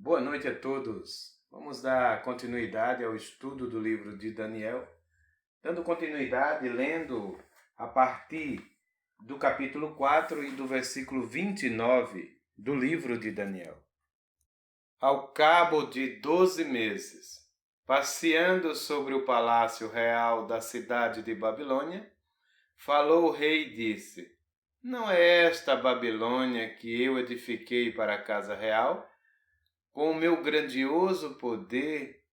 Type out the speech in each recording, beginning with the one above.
Boa noite a todos. Vamos dar continuidade ao estudo do livro de Daniel, dando continuidade lendo a partir do capítulo 4 e do versículo 29 do livro de Daniel. Ao cabo de 12 meses, passeando sobre o palácio real da cidade de Babilônia, falou o rei e disse: Não é esta a Babilônia que eu edifiquei para a casa real? Com o meu grandioso poder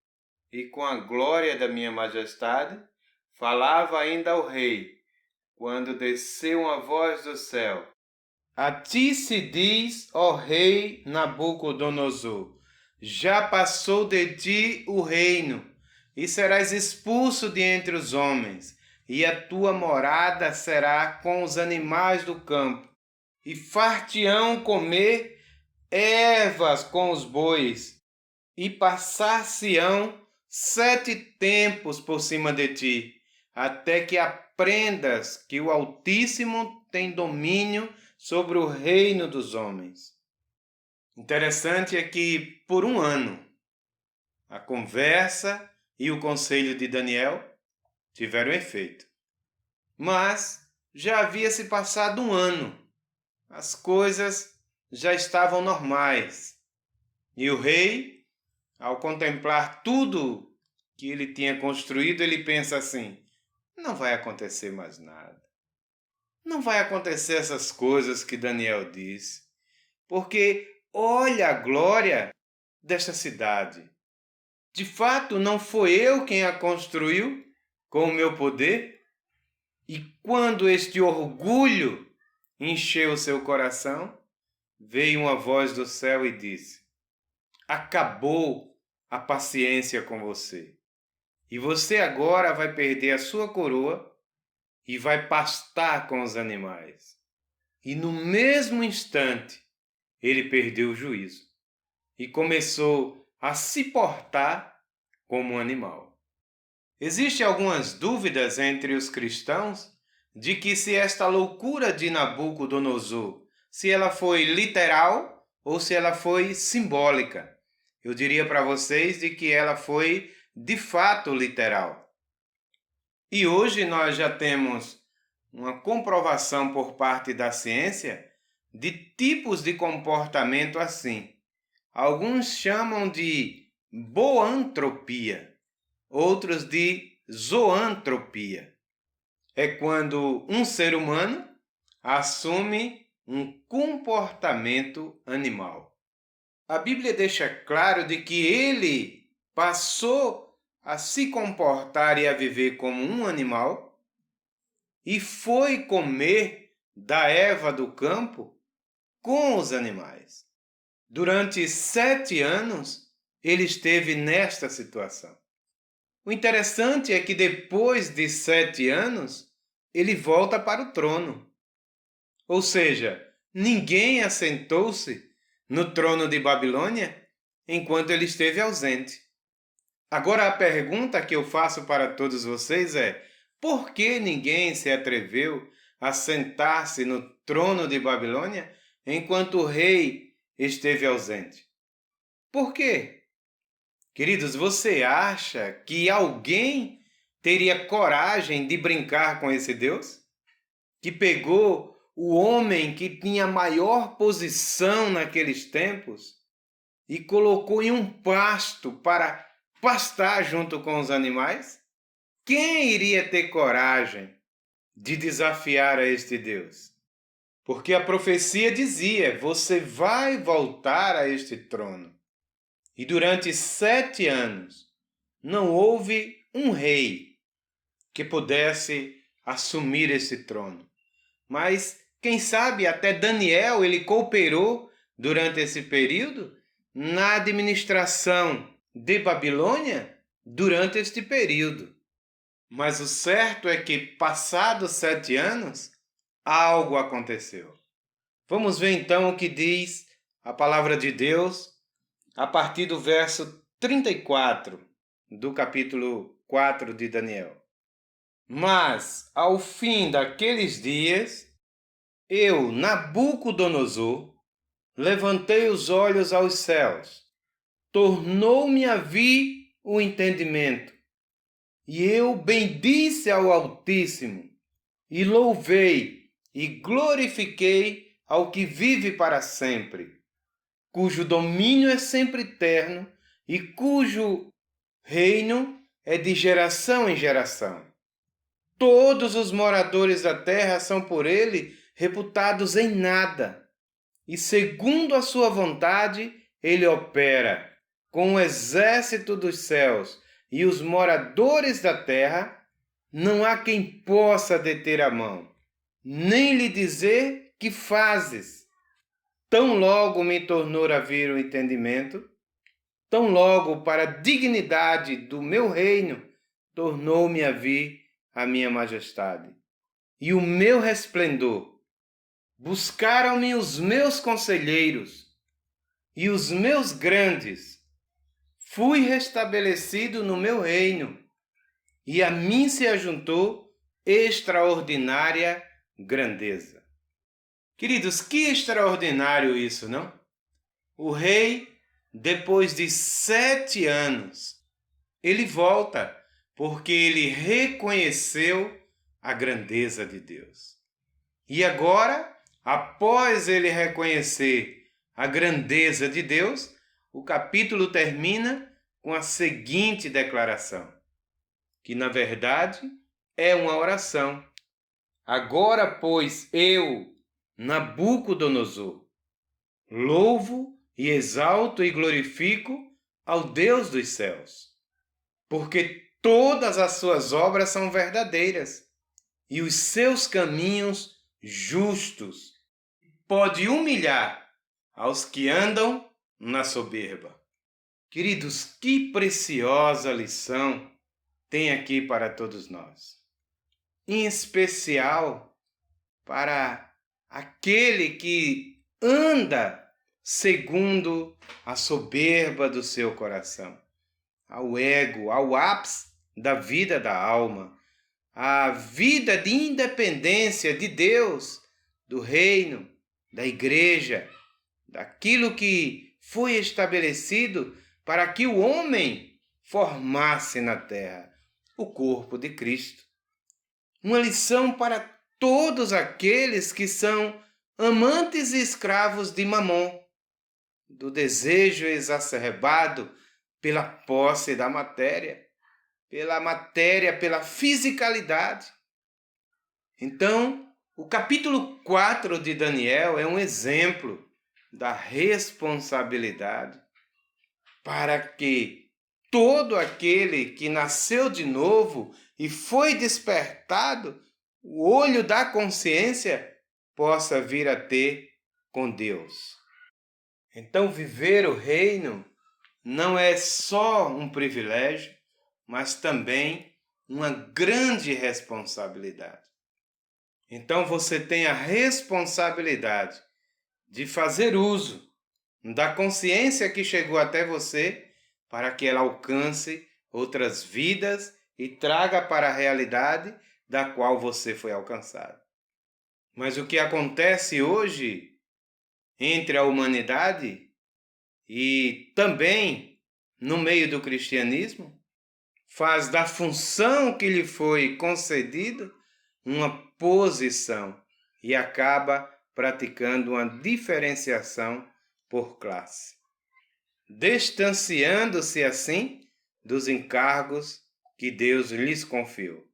e com a glória da minha majestade, falava ainda ao rei, quando desceu uma voz do céu: A ti se diz, ó rei Nabucodonosor, já passou de ti o reino, e serás expulso de entre os homens, e a tua morada será com os animais do campo, e far-te-ão comer ervas com os bois, e passar-se-ão 7 tempos por cima de ti, até que aprendas que o Altíssimo tem domínio sobre o reino dos homens. Interessante é que, por um ano, a conversa e o conselho de Daniel tiveram efeito. Mas já havia se passado um ano, as coisas já estavam normais. E o rei, ao contemplar tudo que ele tinha construído, ele pensa assim: não vai acontecer mais nada. Não vai acontecer essas coisas que Daniel disse, porque olha a glória desta cidade. De fato, não foi eu quem a construiu com o meu poder? E quando este orgulho encheu seu coração, veio uma voz do céu e disse: Acabou a paciência com você. E você agora vai perder a sua coroa e vai pastar com os animais. E no mesmo instante, ele perdeu o juízo e começou a se portar como um animal. Existem algumas dúvidas entre os cristãos de que se esta loucura de Nabucodonosor, se ela foi literal ou se ela foi simbólica. Eu diria para vocês de que ela foi de fato literal. E hoje nós já temos uma comprovação por parte da ciência de tipos de comportamento assim. Alguns chamam de boantropia, outros de zoantropia. É quando um ser humano assume um comportamento animal. A Bíblia deixa claro de que ele passou a se comportar e a viver como um animal e foi comer da erva do campo com os animais. Durante 7 anos, ele esteve nesta situação. O interessante é que depois de 7 anos, ele volta para o trono. Ou seja, ninguém assentou-se no trono de Babilônia enquanto ele esteve ausente. Agora a pergunta que eu faço para todos vocês é: por que ninguém se atreveu a sentar-se no trono de Babilônia enquanto o rei esteve ausente? Por quê? Queridos, você acha que alguém teria coragem de brincar com esse Deus? Que pegou o homem que tinha maior posição naqueles tempos e colocou em um pasto para pastar junto com os animais? Quem iria ter coragem de desafiar a este Deus? Porque a profecia dizia: você vai voltar a este trono. E durante 7 anos não houve um rei que pudesse assumir esse trono. Mas, quem sabe, até Daniel ele cooperou durante esse período na administração de Babilônia durante este período. Mas o certo é que, passados 7 anos, algo aconteceu. Vamos ver então o que diz a palavra de Deus a partir do verso 34 do capítulo 4 de Daniel. Mas, ao fim daqueles dias, eu, Nabucodonosor, levantei os olhos aos céus tornou-me a vir o entendimento. E eu bendisse ao Altíssimo, e louvei e glorifiquei ao que vive para sempre, cujo domínio é sempre eterno e cujo reino é de geração em geração. Todos os moradores da terra são por ele reputados em nada, e segundo a sua vontade ele opera com o exército dos céus e os moradores da terra. Não há quem possa deter a mão, nem lhe dizer que fazes. Tão logo me tornou a vir o entendimento, tão logo para a dignidade do meu reino tornou-me a vir a minha majestade. E o meu resplendor. Buscaram-me os meus conselheiros e os meus grandes. Fui restabelecido no meu reino, e a mim se ajuntou extraordinária grandeza. Queridos, que extraordinário isso, não? O rei, depois de 7 anos, ele volta porque ele reconheceu a grandeza de Deus. E agora, após ele reconhecer a grandeza de Deus, o capítulo termina com a seguinte declaração, que na verdade é uma oração. Agora, pois, eu, Nabucodonosor, louvo e exalto e glorifico ao Deus dos céus, porque todas as suas obras são verdadeiras e os seus caminhos justos. Pode humilhar aos que andam na soberba. Queridos, que preciosa lição tem aqui para todos nós. Em especial para aquele que anda segundo a soberba do seu coração, ao ego, ao ápice da vida da alma, a vida de independência de Deus, do reino, da igreja, daquilo que foi estabelecido para que o homem formasse na terra, o corpo de Cristo. Uma lição para todos aqueles que são amantes e escravos de Mamon, do desejo exacerbado pela posse da matéria, pela fisicalidade. Então, o capítulo 4 de Daniel é um exemplo da responsabilidade para que todo aquele que nasceu de novo e foi despertado, o olho da consciência possa vir a ter com Deus. Então, viver o reino não é só um privilégio, mas também uma grande responsabilidade. Então, você tem a responsabilidade de fazer uso da consciência que chegou até você para que ela alcance outras vidas e traga para a realidade da qual você foi alcançado. Mas o que acontece hoje entre a humanidade e também no meio do cristianismo faz da função que lhe foi concedida uma posição e acaba praticando uma diferenciação por classe, distanciando-se assim dos encargos que Deus lhes confiou.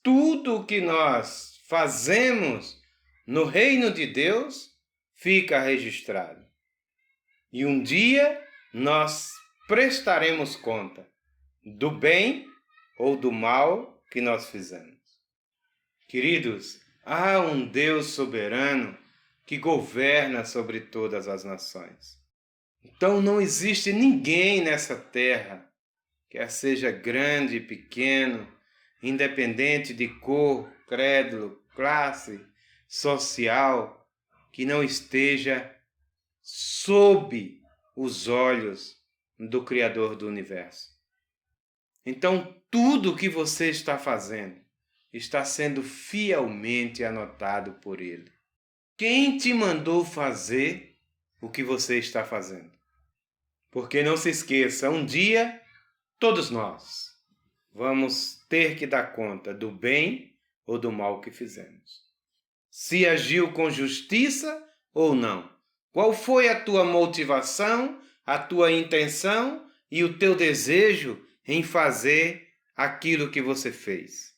Tudo o que nós fazemos no reino de Deus fica registrado. E um dia nós prestaremos conta do bem ou do mal que nós fizemos. Queridos, há um Deus soberano que governa sobre todas as nações. Então não existe ninguém nessa terra, quer seja grande, pequeno, independente de cor, credo, classe social, que não esteja sob os olhos do Criador do universo. Então, tudo o que você está fazendo está sendo fielmente anotado por Ele. Quem te mandou fazer o que você está fazendo? Porque não se esqueça, um dia todos nós vamos ter que dar conta do bem ou do mal que fizemos. Se agiu com justiça ou não. Qual foi a tua motivação, a tua intenção e o teu desejo em fazer aquilo que você fez?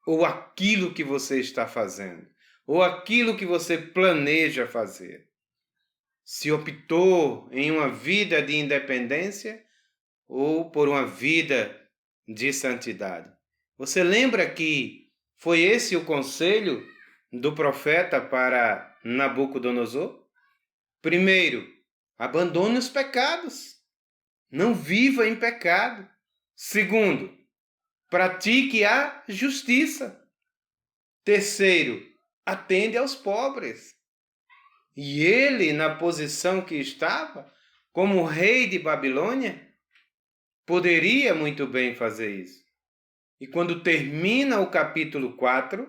Ou aquilo que você está fazendo? Ou aquilo que você planeja fazer? Se optou em uma vida de independência ou por uma vida de santidade? Você lembra que foi esse o conselho do profeta para Nabucodonosor? Primeiro, abandone os pecados. Não viva em pecado. Segundo, pratique a justiça. Terceiro, atende aos pobres. E ele, na posição que estava, como rei de Babilônia, poderia muito bem fazer isso. E quando termina o capítulo 4,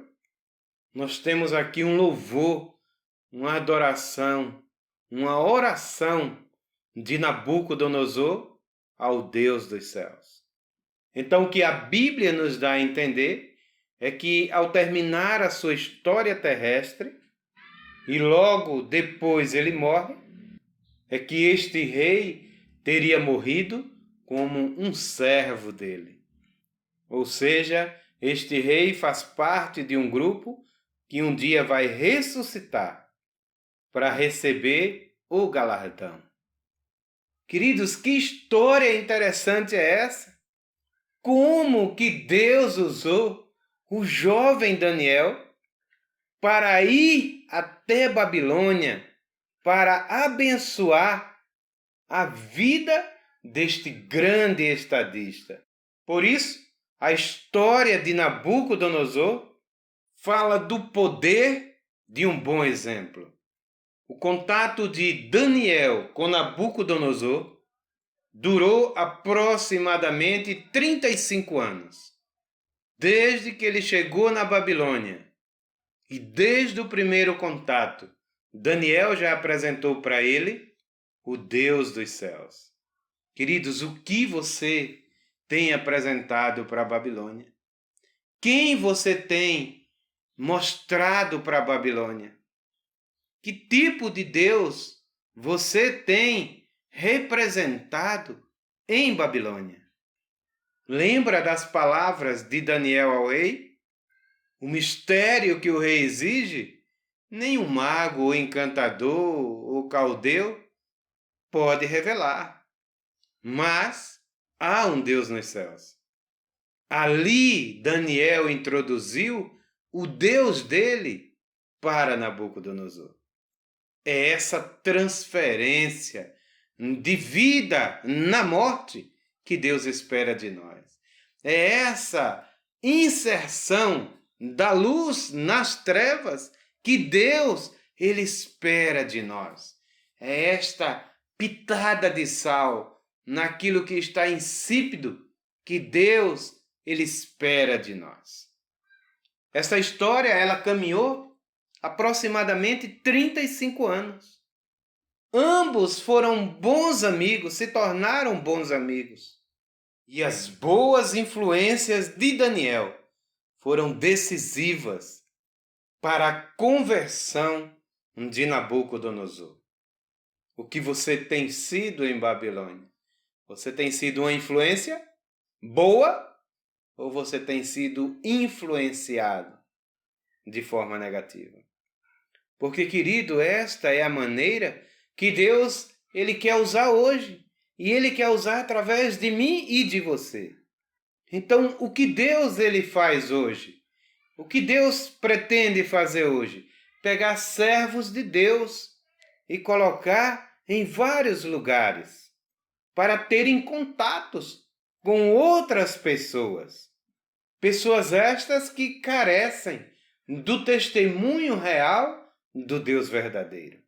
nós temos aqui um louvor, uma adoração, uma oração de Nabucodonosor ao Deus dos céus. Então, o que a Bíblia nos dá a entender é que, ao terminar a sua história terrestre, e logo depois ele morre, é que este rei teria morrido como um servo dele. Ou seja, este rei faz parte de um grupo que um dia vai ressuscitar para receber o galardão. Queridos, que história interessante é essa? Como que Deus usou o jovem Daniel para ir até Babilônia, para abençoar a vida deste grande estadista. Por isso, a história de Nabucodonosor fala do poder de um bom exemplo. O contato de Daniel com Nabucodonosor durou aproximadamente 35 anos, desde que ele chegou na Babilônia. E desde o primeiro contato, Daniel já apresentou para ele o Deus dos céus. Queridos, o que você tem apresentado para a Babilônia? Quem você tem mostrado para a Babilônia? Que tipo de Deus você tem representado em Babilônia? Lembra das palavras de Daniel ao rei? O mistério que o rei exige, nenhum mago ou encantador ou caldeu pode revelar. Mas há um Deus nos céus. Ali Daniel introduziu o Deus dele para Nabucodonosor. É essa transferência de vida na morte que Deus espera de nós. É essa inserção da luz nas trevas que Deus ele espera de nós. É esta pitada de sal naquilo que está insípido que Deus ele espera de nós. Essa história ela caminhou aproximadamente 35 anos. Ambos foram bons amigos, se tornaram bons amigos. E as boas influências de Daniel foram decisivas para a conversão de Nabucodonosor. O que você tem sido em Babilônia? Você tem sido uma influência boa ou você tem sido influenciado de forma negativa? Porque, querido, esta é a maneira que Deus ele quer usar hoje. E ele quer usar através de mim e de você. Então, o que Deus ele faz hoje? O que Deus pretende fazer hoje? Pegar servos de Deus e colocar em vários lugares para terem contatos com outras pessoas. Pessoas estas que carecem do testemunho real do Deus verdadeiro.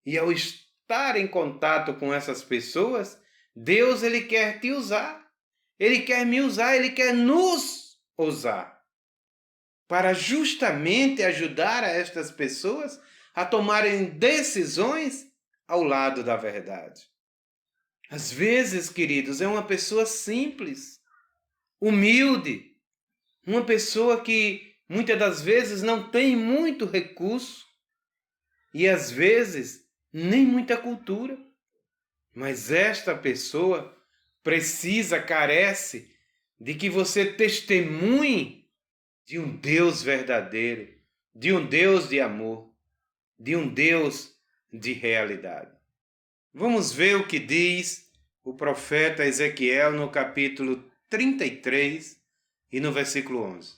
E ao estar em contato com essas pessoas, Deus ele quer te usar. Ele quer me usar, ele quer nos usar para justamente ajudar a estas pessoas a tomarem decisões ao lado da verdade. Às vezes, queridos, é uma pessoa simples, humilde, uma pessoa que muitas das vezes não tem muito recurso e às vezes nem muita cultura. Mas esta pessoa carece de que você testemunhe de um Deus verdadeiro, de um Deus de amor, de um Deus de realidade. Vamos ver o que diz o profeta Ezequiel no capítulo 33 e no versículo 11.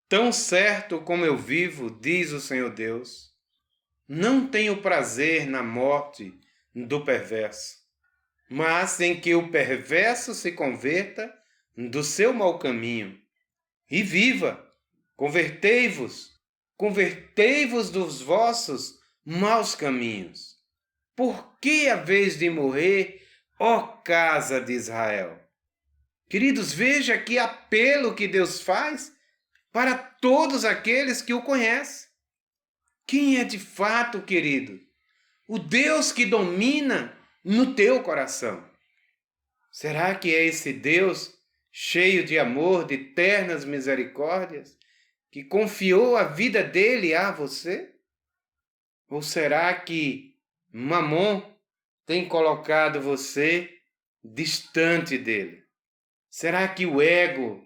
Tão certo como eu vivo, diz o Senhor Deus, não tenho prazer na morte do perverso, mas em que o perverso se converta do seu mau caminho e viva. Convertei-vos dos vossos maus caminhos. Por que haveis de morrer, ó casa de Israel? Queridos, veja que apelo que Deus faz para todos aqueles que o conhecem. Quem é de fato, querido? O Deus que domina no teu coração. Será que é esse Deus cheio de amor, de ternas misericórdias, que confiou a vida dele a você? Ou será que Mamon tem colocado você distante dele? Será que o ego,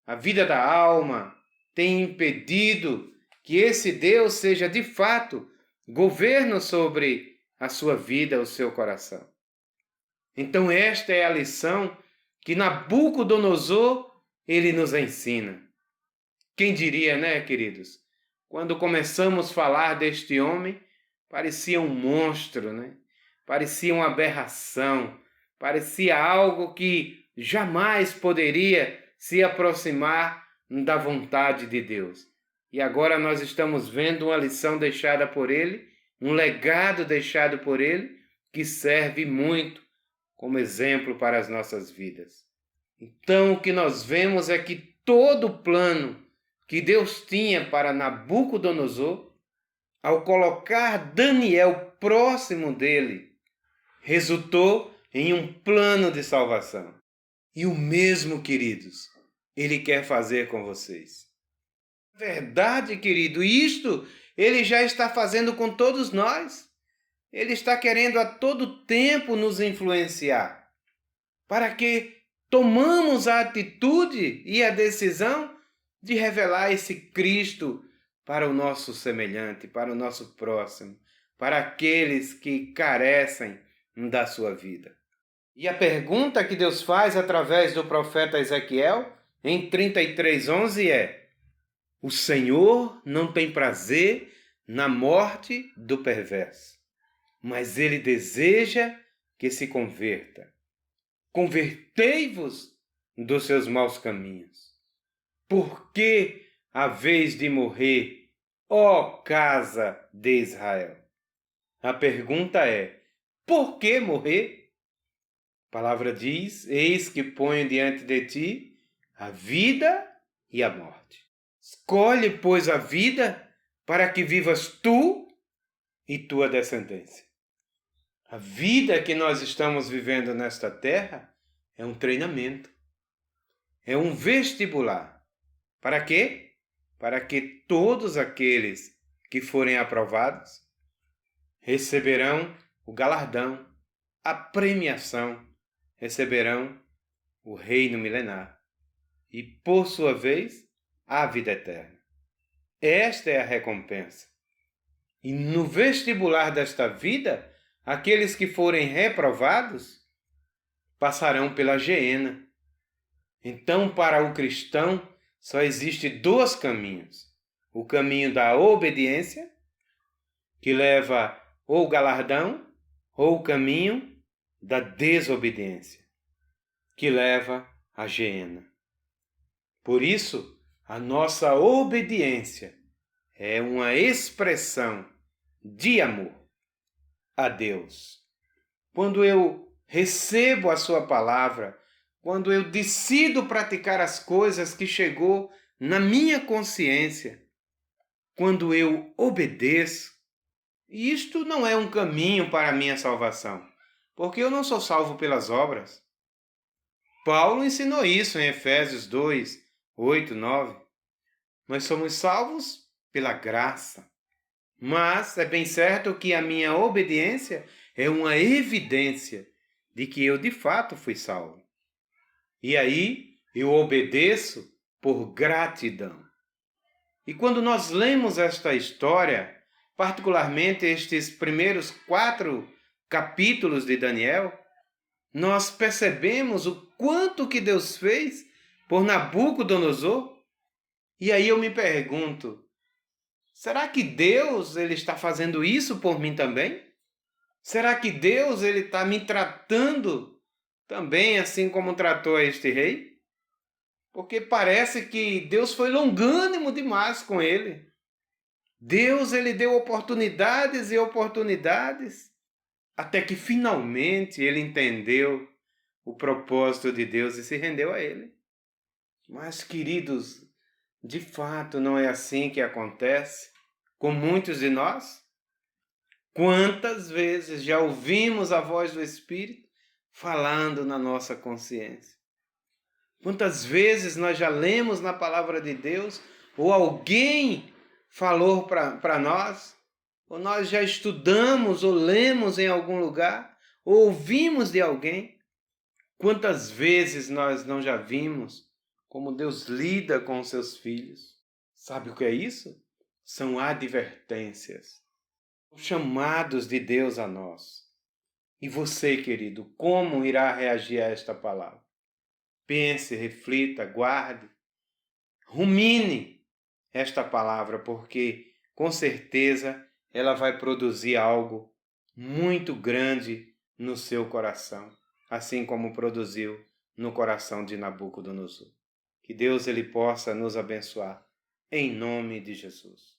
a vida da alma, tem impedido que esse Deus seja de fato governo sobre a sua vida, o seu coração? Então esta é a lição que Nabucodonosor ele nos ensina. Quem diria, né, queridos? Quando começamos a falar deste homem, parecia um monstro, né? Parecia uma aberração, parecia algo que jamais poderia se aproximar da vontade de Deus. E agora nós estamos vendo uma lição deixada por ele, um legado deixado por ele, que serve muito como exemplo para as nossas vidas. Então, o que nós vemos é que todo o plano que Deus tinha para Nabucodonosor, ao colocar Daniel próximo dele, resultou em um plano de salvação. E o mesmo, queridos, ele quer fazer com vocês. Verdade, querido, isto ele já está fazendo com todos nós. Ele está querendo a todo tempo nos influenciar, para que tomamos a atitude e a decisão de revelar esse Cristo para o nosso semelhante, para o nosso próximo, para aqueles que carecem da sua vida. E a pergunta que Deus faz através do profeta Ezequiel, em 33:11 é: o Senhor não tem prazer na morte do perverso, mas ele deseja que se converta. Convertei-vos dos seus maus caminhos. Por que haveis de morrer, ó casa de Israel? A pergunta é: por que morrer? A palavra diz: eis que ponho diante de ti a vida e a morte. Escolhe, pois, a vida para que vivas tu e tua descendência. A vida que nós estamos vivendo nesta terra é um treinamento, é um vestibular. Para quê? Para que todos aqueles que forem aprovados receberão o galardão, a premiação, receberão o reino milenar e, por sua vez, a vida eterna. Esta é a recompensa. E no vestibular desta vida, aqueles que forem reprovados passarão pela geena. Então, para o cristão, só existe dois caminhos. O caminho da obediência, que leva ou galardão, ou o caminho da desobediência, que leva à geena. Por isso, a nossa obediência é uma expressão de amor a Deus. Quando eu recebo a sua palavra, quando eu decido praticar as coisas que chegou na minha consciência, quando eu obedeço, isto não é um caminho para a minha salvação, porque eu não sou salvo pelas obras. Paulo ensinou isso em Efésios 2, 8, 9. Nós somos salvos pela graça. Mas é bem certo que a minha obediência é uma evidência de que eu de fato fui salvo. E aí eu obedeço por gratidão. E quando nós lemos esta história, particularmente estes primeiros 4 capítulos de Daniel, nós percebemos o quanto que Deus fez por Nabucodonosor. E aí eu me pergunto, será que Deus ele está fazendo isso por mim também? Será que Deus ele está me tratando também assim como tratou este rei? Porque parece que Deus foi longânimo demais com ele. Deus ele deu oportunidades e oportunidades, até que finalmente ele entendeu o propósito de Deus e se rendeu a ele. Mas, queridos, de fato não é assim que acontece com muitos de nós? Quantas vezes já ouvimos a voz do Espírito falando na nossa consciência? Quantas vezes nós já lemos na palavra de Deus, ou alguém falou para nós, ou nós já estudamos ou lemos em algum lugar, ou ouvimos de alguém? Quantas vezes nós não já vimos como Deus lida com os seus filhos? Sabe o que é isso? São advertências, chamados de Deus a nós. E você, querido, como irá reagir a esta palavra? Pense, reflita, guarde, rumine esta palavra, porque com certeza ela vai produzir algo muito grande no seu coração, assim como produziu no coração de Nabucodonosor. Que Deus ele possa nos abençoar, em nome de Jesus.